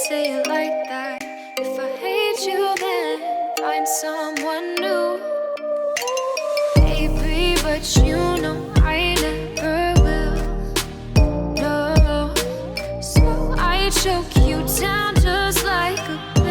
say it like that. If I hate you, then find someone new. Baby, but you know I never will. No, so I choke you down just like a pill.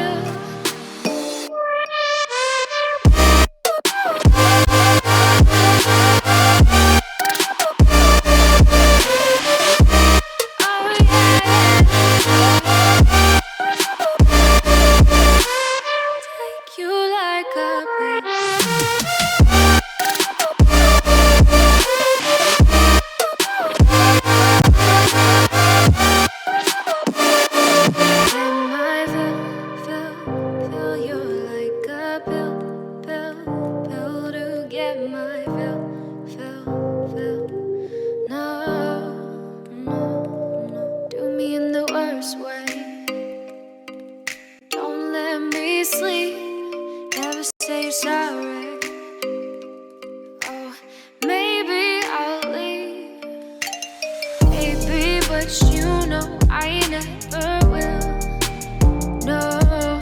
Sleep, never say you're sorry. Oh, maybe I'll leave, baby, but you know I never will. No,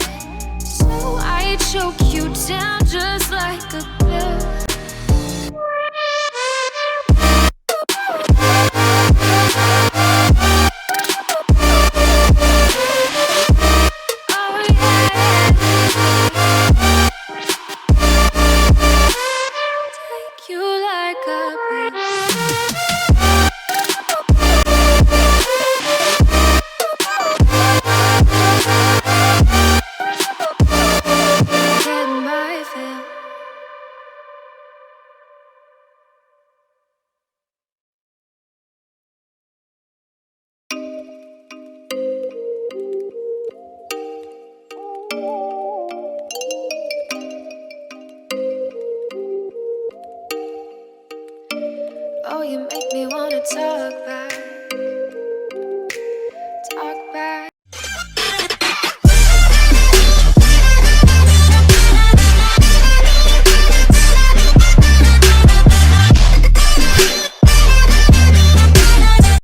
so I choke you down just like a pill. Oh, you make me wanna talk back.